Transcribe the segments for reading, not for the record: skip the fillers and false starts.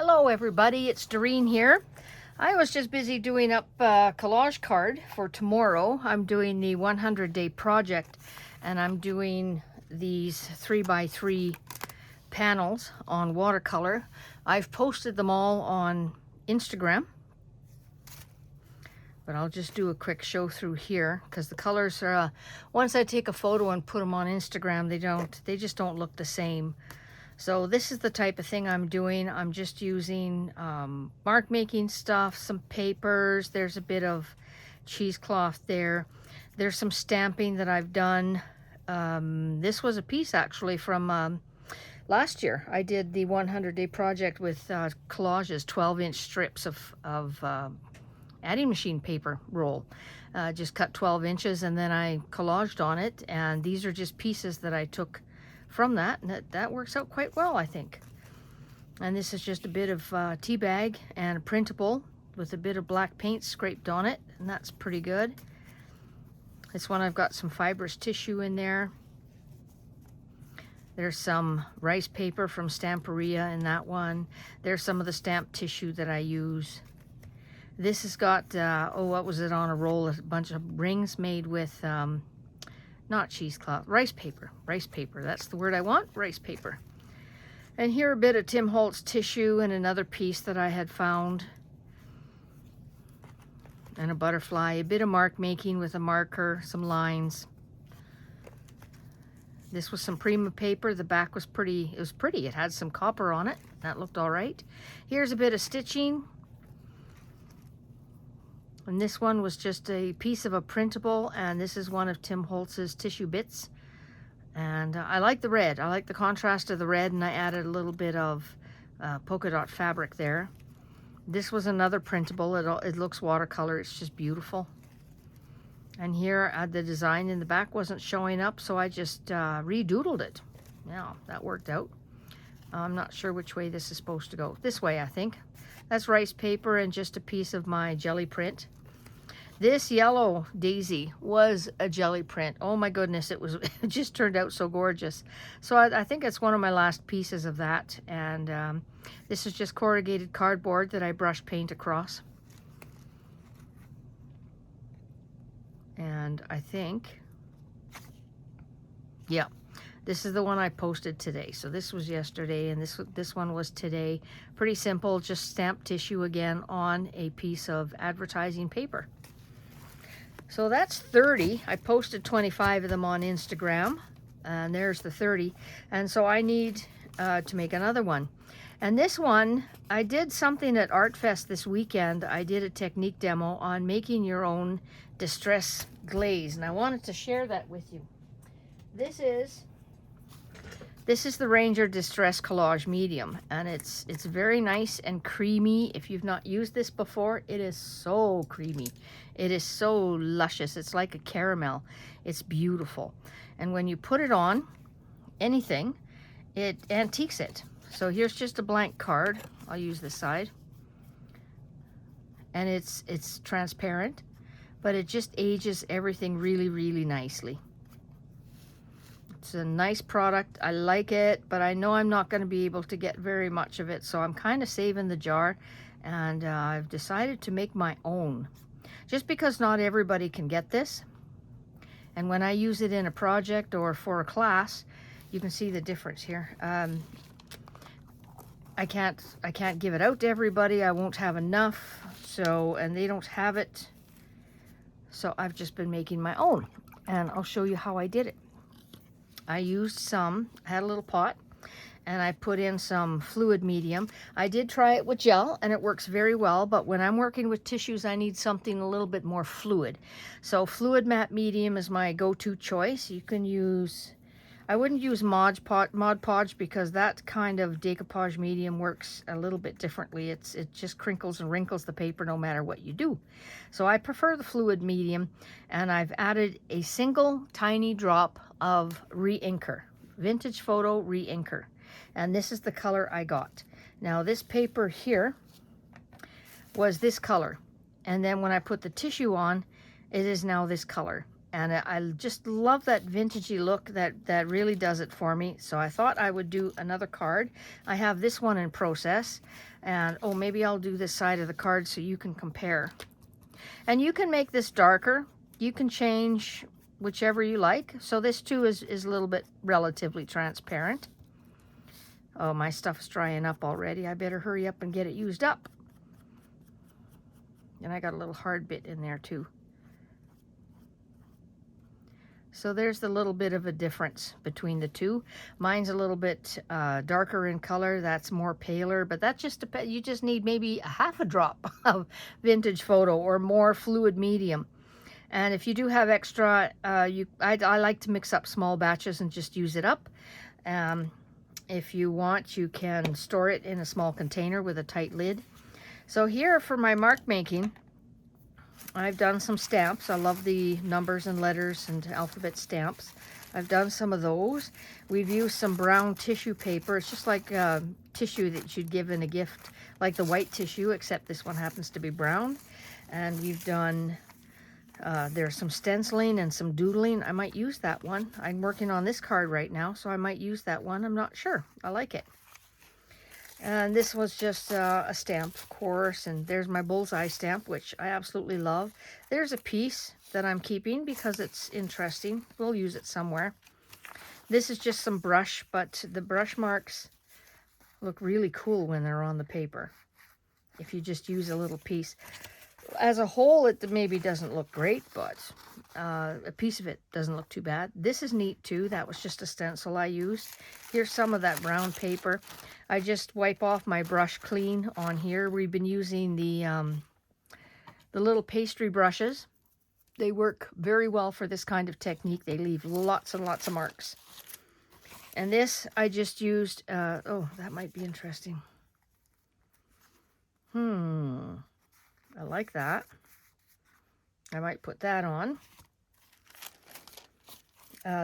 Hello everybody, it's Doreen here. I was just busy doing up a collage card for tomorrow. I'm doing the 100-day project and I'm doing these 3x3 panels on watercolor. I've posted them all on Instagram, but I'll just do a quick show through here because the colors are, once I take a photo and put them on Instagram, they just don't look the same. So this is the type of thing I'm doing. I'm just using mark making stuff, some papers. There's a bit of cheesecloth there. There's some stamping that I've done. This was a piece actually from last year. I did the 100-day project with Collage's 12-inch strips of adding machine paper roll. Just cut 12 inches and then I collaged on it. And these are just pieces that I took from that, and that works out quite well, I think. And this is just a bit of tea bag and a printable with a bit of black paint scraped on it, and that's pretty good. This one I've got some fibrous tissue in there. There's some rice paper from Stamperia in that one. There's some of the stamped tissue that I use. This has got, what was it on a roll? A bunch of rings made with not cheesecloth, rice paper. Rice paper, that's the word I want, rice paper. And here a bit of Tim Holtz tissue and another piece that I had found. And a butterfly, a bit of mark making with a marker, some lines. This was some Prima paper. The back was pretty, it was pretty. It had some copper on it. That looked all right. Here's a bit of stitching. And this one was just a piece of a printable, and this is one of Tim Holtz's tissue bits. And I like the red. I like the contrast of the red, and I added a little bit of polka dot fabric there. This was another printable. It looks watercolor. It's just beautiful. And here the design in the back wasn't showing up, so I just redoodled it. Yeah, that worked out. I'm not sure which way this is supposed to go. This way, I think. That's rice paper and just a piece of my jelly print. This yellow daisy was a jelly print. Oh my goodness, it just turned out so gorgeous. So I think it's one of my last pieces of that. And this is just corrugated cardboard that I brushed paint across. And I think, yeah, this is the one I posted today. So this was yesterday, and this one was today. Pretty simple, just stamped tissue again on a piece of advertising paper. So that's 30. I posted 25 of them on Instagram, and there's the 30. And so I need to make another one. And this one, I did something at Art Fest this weekend. I did a technique demo on making your own distress glaze, and I wanted to share that with you. This is the Ranger Distress Collage Medium, and it's very nice and creamy. If you've not used this before, it is so creamy. It is so luscious. It's like a caramel. It's beautiful. And when you put it on anything, it antiques it. So here's just a blank card. I'll use this side. And it's transparent, but it just ages everything really, really nicely. It's a nice product. I like it, but I know I'm not going to be able to get very much of it, so I'm kind of saving the jar, and I've decided to make my own. Just because not everybody can get this, and when I use it in a project or for a class, you can see the difference here. I can't give it out to everybody. I won't have enough, so, and they don't have it, so I've just been making my own, and I'll show you how I did it. I used some, had a little pot, and I put in some fluid medium. I did try it with gel, and it works very well, but when I'm working with tissues, I need something a little bit more fluid. So fluid matte medium is my go-to choice. You can use, I wouldn't use Mod Podge because that kind of decoupage medium works a little bit differently. It just crinkles and wrinkles the paper no matter what you do. So I prefer the fluid medium, and I've added a single tiny drop of re-inker, Vintage Photo re-inker. And this is the color I got. Now this paper here was this color. And then when I put the tissue on, it is now this color. And I just love that vintagey look. That really does it for me. So I thought I would do another card. I have this one in process. And oh, maybe I'll do this side of the card so you can compare. And you can make this darker. You can change whichever you like. So this too is a little bit relatively transparent. Oh, my stuff is drying up already. I better hurry up and get it used up. And I got a little hard bit in there too. So there's the little bit of a difference between the two. Mine's a little bit darker in color. That's more paler, but that just depends. You just need maybe a half a drop of vintage photo or more fluid medium. And if you do have extra, I like to mix up small batches and just use it up. If you want, you can store it in a small container with a tight lid. So here for my mark making, I've done some stamps. I love the numbers and letters and alphabet stamps. I've done some of those. We've used some brown tissue paper. It's just like tissue that you'd give in a gift, like the white tissue, except this one happens to be brown. And we've done, there's some stenciling and some doodling. I might use that one. I'm working on this card right now, so I might use that one. I'm not sure. I like it. And this was just a stamp, of course, and there's my bullseye stamp, which I absolutely love. There's a piece that I'm keeping because it's interesting. We'll use it somewhere. This is just some brush, but the brush marks look really cool when they're on the paper, if you just use a little piece. As a whole, it maybe doesn't look great, but a piece of it doesn't look too bad. This is neat too. That was just a stencil I used. Here's some of that brown paper. I just wipe off my brush clean on here. We've been using the little pastry brushes. They work very well for this kind of technique. They leave lots and lots of marks. And this I just used, oh, that might be interesting. I like that. I might put that on.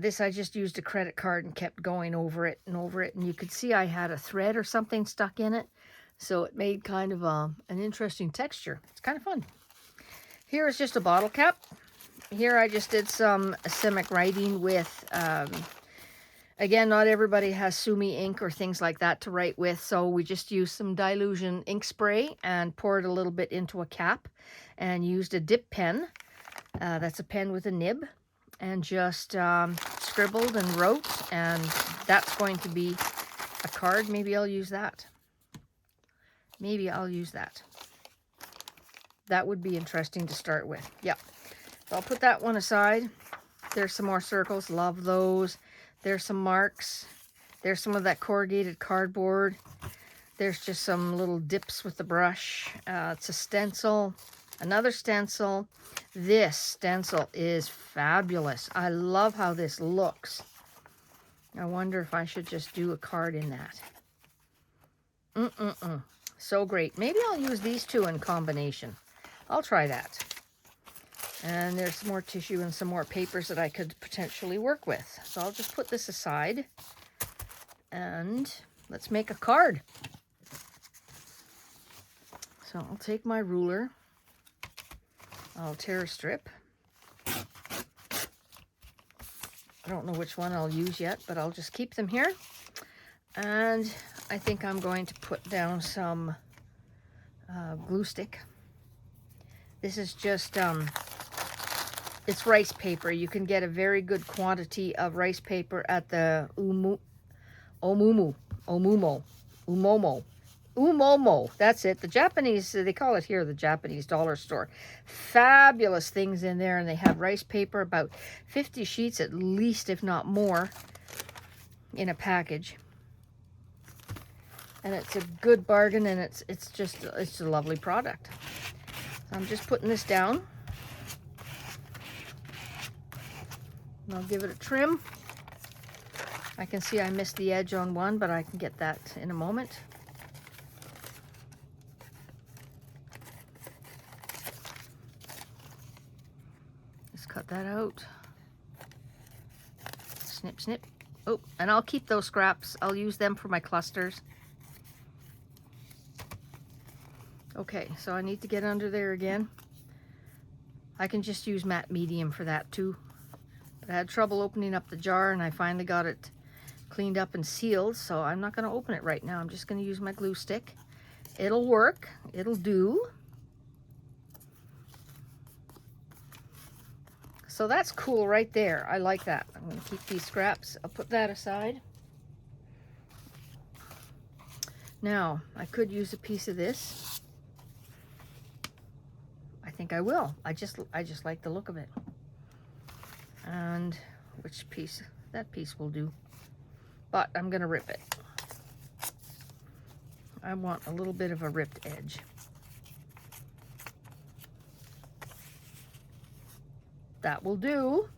This I just used a credit card and kept going over it and over it. And you could see I had a thread or something stuck in it. So it made kind of an interesting texture. It's kind of fun. Here is just a bottle cap. Here I just did some acrylic writing with, again, not everybody has Sumi ink or things like that to write with. So we just used some dilution ink spray and poured a little bit into a cap and used a dip pen. That's a pen with a nib. And just scribbled and wrote, and that's going to be a card. Maybe I'll use that. Maybe I'll use that. That would be interesting to start with. Yep. So I'll put that one aside. There's some more circles. Love those. There's some marks. There's some of that corrugated cardboard. There's just some little dips with the brush. It's a stencil. Another stencil. This stencil is fabulous. I love how this looks. I wonder if I should just do a card in that. So great. Maybe I'll use these two in combination. I'll try that. And there's some more tissue and some more papers that I could potentially work with. So I'll just put this aside. And let's make a card. So I'll take my ruler. I'll tear a strip. I don't know which one I'll use yet, but I'll just keep them here. And I think I'm going to put down some glue stick. This is just, it's rice paper. You can get a very good quantity of rice paper at the Umomo, that's it. The Japanese, they call it here the Japanese dollar store. Fabulous things in there, and they have rice paper, about 50 sheets at least, if not more, in a package. And it's a good bargain, and it's a lovely product. So I'm just putting this down. And I'll give it a trim. I can see I missed the edge on one, but I can get that in a moment. Cut that out. Snip, snip. Oh, and I'll keep those scraps. I'll use them for my clusters. Okay, so I need to get under there again. I can just use matte medium for that too. But I had trouble opening up the jar, and I finally got it cleaned up and sealed, so I'm not going to open it right now. I'm just going to use my glue stick. It'll work. It'll do. So that's cool right there. I like that. I'm going to keep these scraps. I'll put that aside. Now, I could use a piece of this. I think I will. I just like the look of it. And which piece? That piece will do. But I'm going to rip it. I want a little bit of a ripped edge. That will do.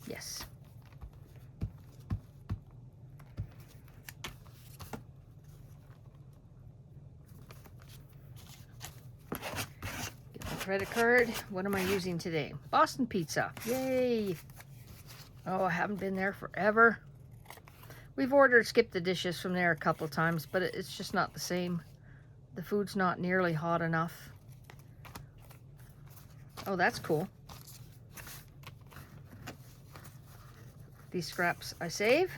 Yes. Get my credit card. What am I using today? Boston Pizza. Yay. Oh, I haven't been there forever. We've ordered skip the dishes from there a couple times, but it's just not the same. The food's not nearly hot enough. Oh, that's cool. These scraps I save.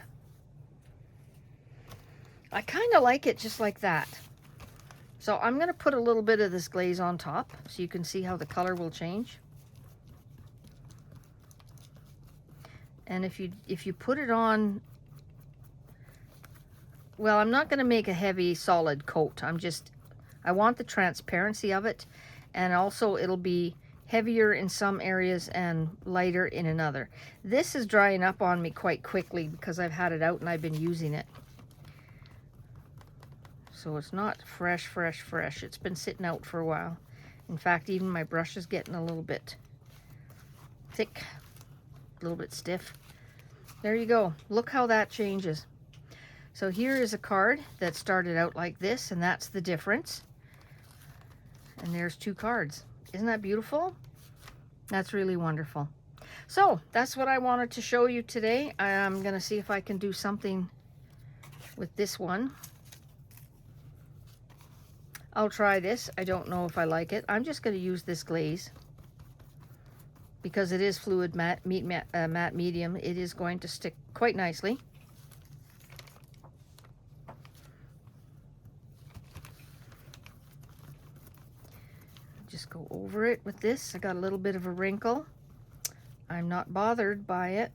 I kind of like it just like that. So I'm going to put a little bit of this glaze on top so you can see how the color will change. And if you put it on, well, I'm not going to make a heavy solid coat. I want the transparency of it, and also it'll be heavier in some areas and lighter in another. This is drying up on me quite quickly because I've had it out and I've been using it. So it's not fresh. It's been sitting out for a while. In fact, even my brush is getting a little bit thick, a little bit stiff. There you go. Look how that changes. So here is a card that started out like this, and that's the difference. And there's two cards. Isn't that beautiful? That's really wonderful. So that's what I wanted to show you today. I'm going to see if I can do something with this one. I'll try this. I don't know if I like it. I'm just going to use this glaze because it is fluid matte medium. It is going to stick quite nicely. Just go over it with this. I got a little bit of a wrinkle. I'm not bothered by it.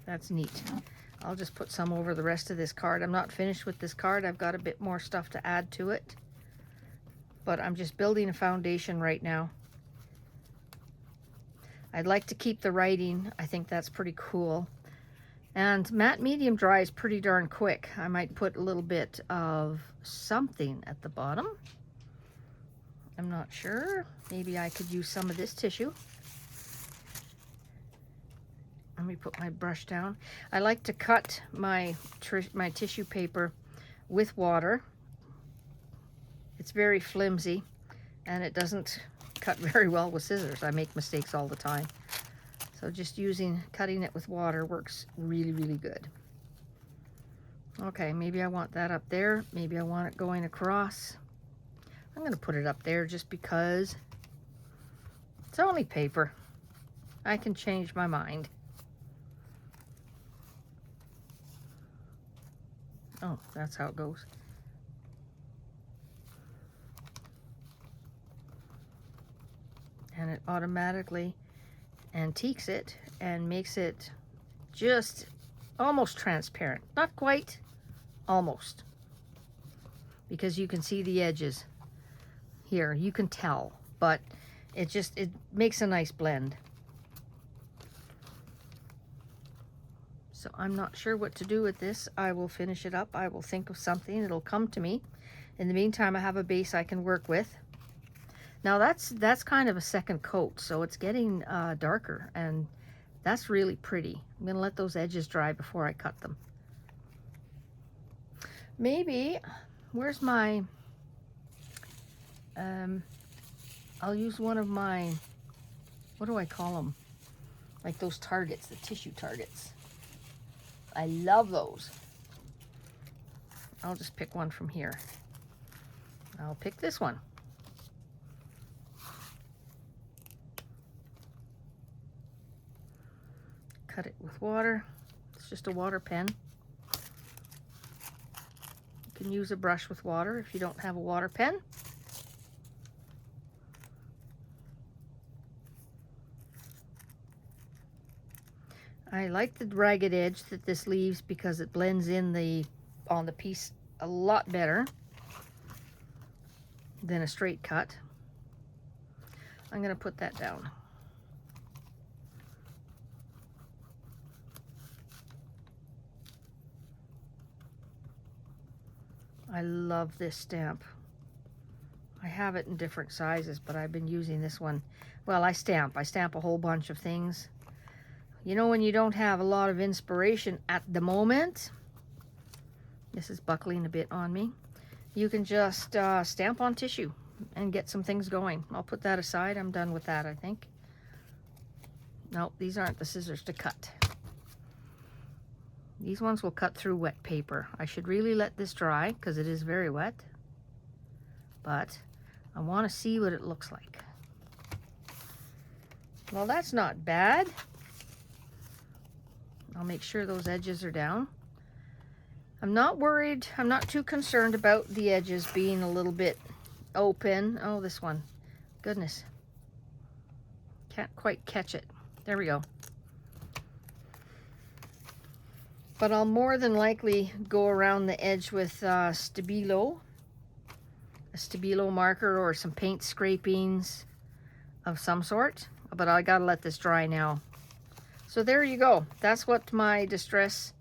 That's neat. I'll just put some over the rest of this card. I'm not finished with this card. I've got a bit more stuff to add to it. But I'm just building a foundation right now. I'd like to keep the writing. I think that's pretty cool. And matte medium dries pretty darn quick. I might put a little bit of something at the bottom. I'm not sure. Maybe I could use some of this tissue. Let me put my brush down. I like to cut my tissue paper with water. It's very flimsy and it doesn't cut very well with scissors. I make mistakes all the time. So just cutting it with water works really, really good. Okay, maybe I want that up there. Maybe I want it going across. I'm going to put it up there just because it's only paper. I can change my mind. Oh, that's how it goes. And it automatically antiques it and makes it just almost transparent. Not quite, almost. Because you can see the edges here. You can tell, but it makes a nice blend. So I'm not sure what to do with this. I will finish it up. I will think of something. It'll come to me. In the meantime, I have a base I can work with. Now that's kind of a second coat, so it's getting darker, and that's really pretty. I'm going to let those edges dry before I cut them. Maybe, where's my, I'll use one of my, what do I call them? Like those targets, the tissue targets. I love those. I'll just pick one from here. I'll pick this one. Cut it with water. It's just a water pen. You can use a brush with water if you don't have a water pen. I like the ragged edge that this leaves because it blends in on the piece a lot better than a straight cut. I'm going to put that down. I love this stamp. I have it in different sizes, but I've been using this one. Well, I stamp a whole bunch of things. You know, when you don't have a lot of inspiration at the moment, this is buckling a bit on me, you can just stamp on tissue and get some things going. I'll put that aside. I'm done with that, I think. No, these aren't the scissors to cut. These ones will cut through wet paper. I should really let this dry because it is very wet, but I want to see what it looks like. Well, that's not bad. I'll make sure those edges are down. I'm not worried. I'm not too concerned about the edges being a little bit open. Oh, this one. Goodness. Can't quite catch it. There we go. But I'll more than likely go around the edge with a Stabilo marker or some paint scrapings of some sort. But I gotta let this dry now. So there you go. That's what my distress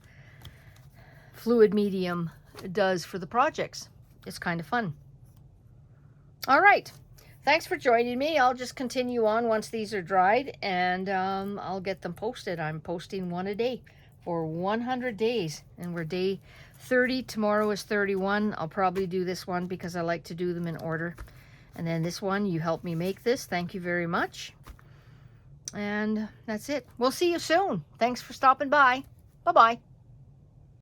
fluid medium does for the projects. It's kind of fun. All right. Thanks for joining me. I'll just continue on once these are dried, and I'll get them posted. I'm posting one a day for 100 days, and we're day 30. Tomorrow is 31. I'll probably do this one because I like to do them in order. And then this one, you helped me make this. Thank you very much. And that's it. We'll see you soon. Thanks for stopping by. Bye-bye.